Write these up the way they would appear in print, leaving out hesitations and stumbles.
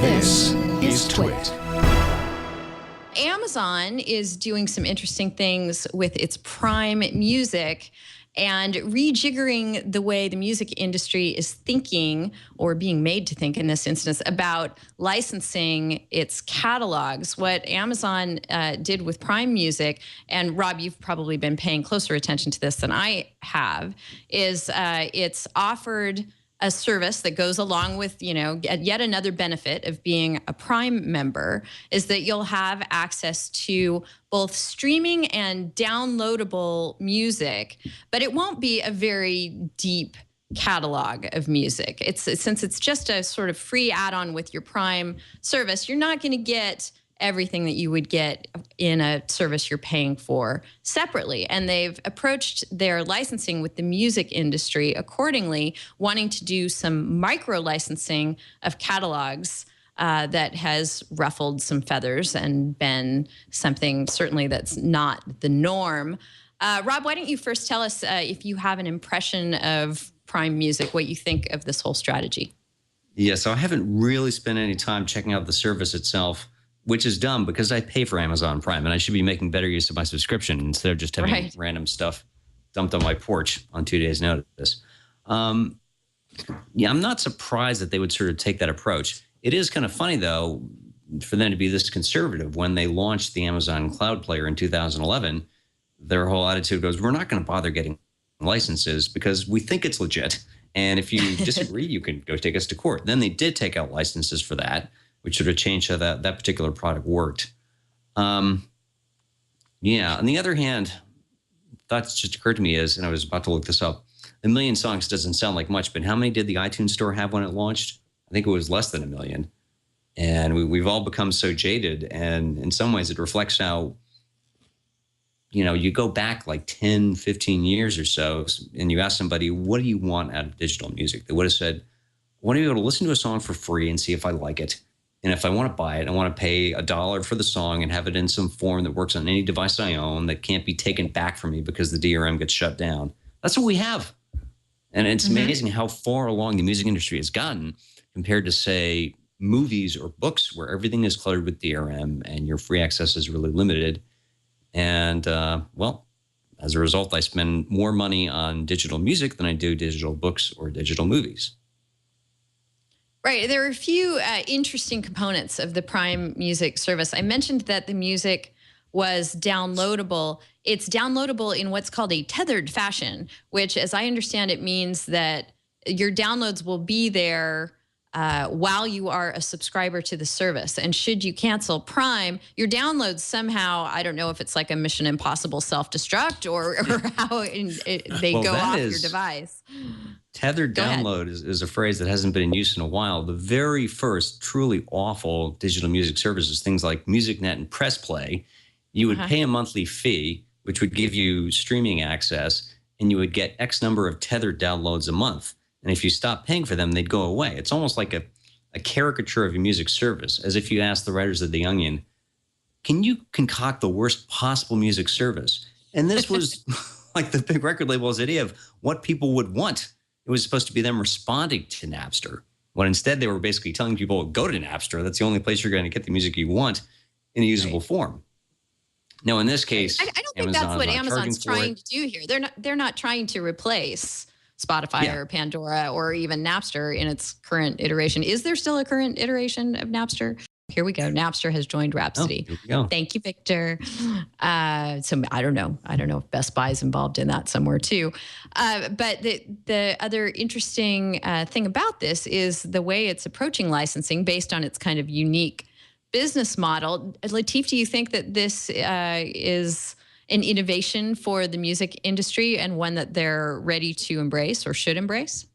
This is TWiT. Amazon is doing some interesting things with its Prime Music and rejiggering the way the music industry is thinking, or being made to think in this instance, about licensing its catalogs. What Amazon did with Prime Music, and Rob, you've probably been paying closer attention to this than I have, is it's offered a service that goes along with, yet another benefit of being a Prime member, is that you'll have access to both streaming and downloadable music, but it won't be a very deep catalog of music. Since it's just a sort of free add-on with your Prime service, you're not going to get everything that you would get in a service you're paying for separately. And they've approached their licensing with the music industry accordingly, wanting to do some micro-licensing of catalogs that has ruffled some feathers and been something certainly that's not the norm. Rob, why don't you first tell us if you have an impression of Prime Music, what you think of this whole strategy? Yeah, so I haven't really spent any time checking out the service itself, which is dumb because I pay for Amazon Prime and I should be making better use of my subscription instead of just having random stuff dumped on my porch on 2 days' notice. Yeah, I'm not surprised that they would sort of take that approach. It is kind of funny, though, for them to be this conservative. When they launched the Amazon Cloud Player in 2011, their whole attitude goes, we're not going to bother getting licenses because we think it's legit. And if you disagree, you can go take us to court. Then they did take out licenses for that, which sort of changed how that particular product worked. Yeah, on the other hand, thoughts just occurred to me is, and I was about to look this up, 1 million songs doesn't sound like much, but how many did the iTunes Store have when it launched? I think it was less than 1 million. And we've all become so jaded, and in some ways it reflects how, you go back like 10, 15 years or so, and you ask somebody, what do you want out of digital music? They would have said, I want to be able to listen to a song for free and see if I like it. And if I want to buy it, I want to pay $1 for the song and have it in some form that works on any device I own that can't be taken back from me because the DRM gets shut down. That's what we have. And it's amazing how far along the music industry has gotten compared to, say, movies or books where everything is cluttered with DRM and your free access is really limited. And, well, as a result, I spend more money on digital music than I do digital books or digital movies. Right. There are a few interesting components of the Prime Music service. I mentioned that the music was downloadable. It's downloadable in what's called a tethered fashion, which, as I understand it, means that your downloads will be there while you are a subscriber to the service. And should you cancel Prime, your downloads somehow, I don't know if it's like a Mission Impossible self-destruct or how they go off your device. Tethered download is a phrase that hasn't been in use in a while. The very first truly awful digital music services, things like MusicNet and PressPlay, you would pay a monthly fee, which would give you streaming access, and you would get X number of tethered downloads a month. And if you stop paying for them, they'd go away. It's almost like a caricature of a music service, as if you asked the writers of The Onion, can you concoct the worst possible music service? And this was like the big record label's idea of what people would want. It was supposed to be them responding to Napster, when instead they were basically telling people, go to Napster. That's the only place you're going to get the music you want in a usable form. Now, in this case, I don't think that's what Amazon's trying to do here. They're not trying to replace Spotify or Pandora or even Napster in its current iteration. Is there still a current iteration of Napster? Here we go. Napster has joined Rhapsody. Oh, here we go. Thank you, Victor. So I don't know. I don't know if Best Buy is involved in that somewhere too. But the other interesting thing about this is the way it's approaching licensing based on its kind of unique business model. Latif, do you think that this is an innovation for the music industry and one that they're ready to embrace or should embrace?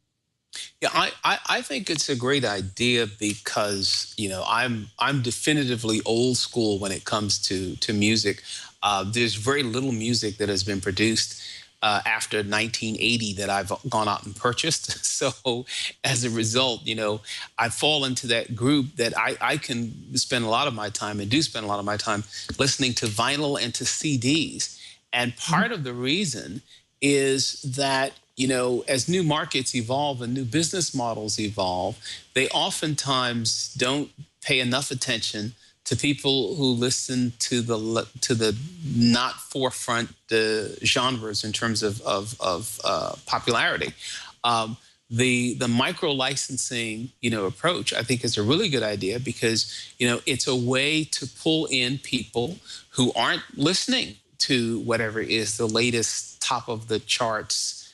Yeah, I think it's a great idea because, I'm definitively old school when it comes to music. There's very little music that has been produced after 1980 that I've gone out and purchased. So as a result, I fall into that group that I can spend a lot of my time and do spend a lot of my time listening to vinyl and to CDs. And part of the reason is that, as new markets evolve and new business models evolve, they oftentimes don't pay enough attention to people who listen to the not forefront genres in terms of popularity. Um, the micro licensing approach, I think, is a really good idea because it's a way to pull in people who aren't listening to whatever is the latest top of the charts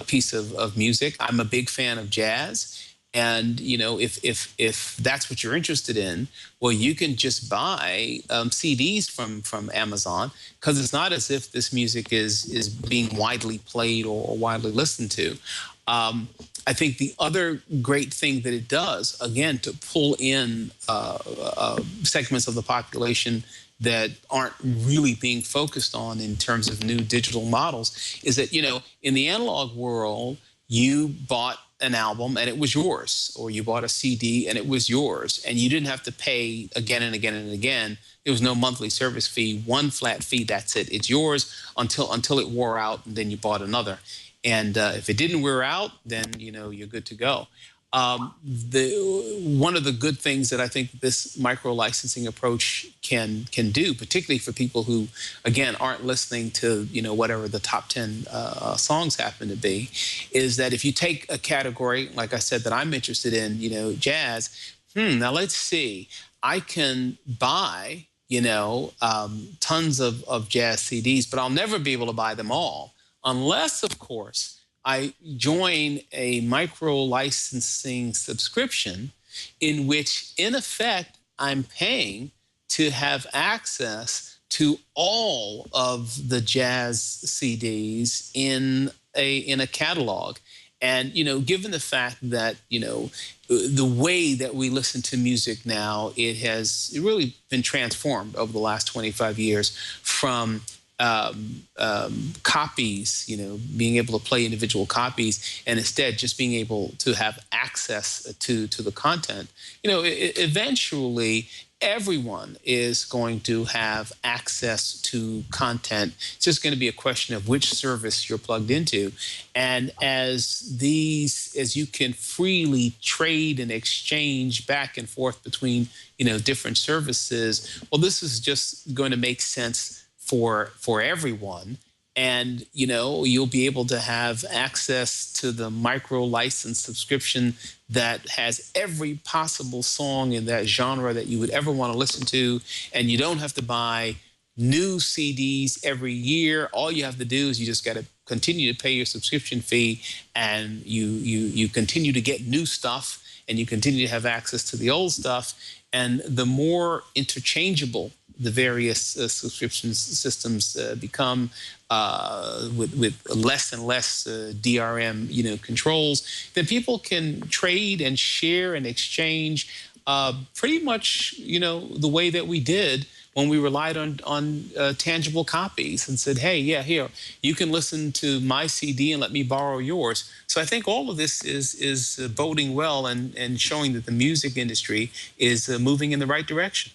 piece of music. I'm a big fan of jazz. And if that's what you're interested in, well, you can just buy CDs from Amazon, because it's not as if this music is being widely played or widely listened to. I think the other great thing that it does, again, to pull in segments of the population that aren't really being focused on in terms of new digital models, is that in the analog world, you bought an album and it was yours, or you bought a CD and it was yours, and you didn't have to pay again and again and again. There was no monthly service fee, one flat fee. That's it. It's yours until it wore out, and then you bought another. And if it didn't wear out, then you're good to go. One of the good things that I think this micro licensing approach can do, particularly for people who, again, aren't listening to whatever the top 10 songs happen to be, is that if you take a category, like I said, that I'm interested in, jazz. Now let's see. I can buy tons of jazz CDs, but I'll never be able to buy them all, unless, of course, I join a micro licensing subscription in which, in effect, I'm paying to have access to all of the jazz CDs in a catalog. And given the fact that the way that we listen to music now, it has really been transformed over the last 25 years from copies, being able to play individual copies, and instead just being able to have access to the content. Eventually everyone is going to have access to content. It's just going to be a question of which service you're plugged into. And as you can freely trade and exchange back and forth between, different services, well, this is just going to make sense for everyone. And you'll be able to have access to the micro license subscription that has every possible song in that genre that you would ever want to listen to, and you don't have to buy new CDs every year. All you have to do is you just got to continue to pay your subscription fee, and you continue to get new stuff, and you continue to have access to the old stuff. And the more interchangeable the various subscription systems become, with less and less DRM controls, then people can trade and share and exchange pretty much the way that we did when we relied on tangible copies and said, hey, yeah, here, you can listen to my CD and let me borrow yours. So I think all of this is boding well and showing that the music industry is moving in the right direction.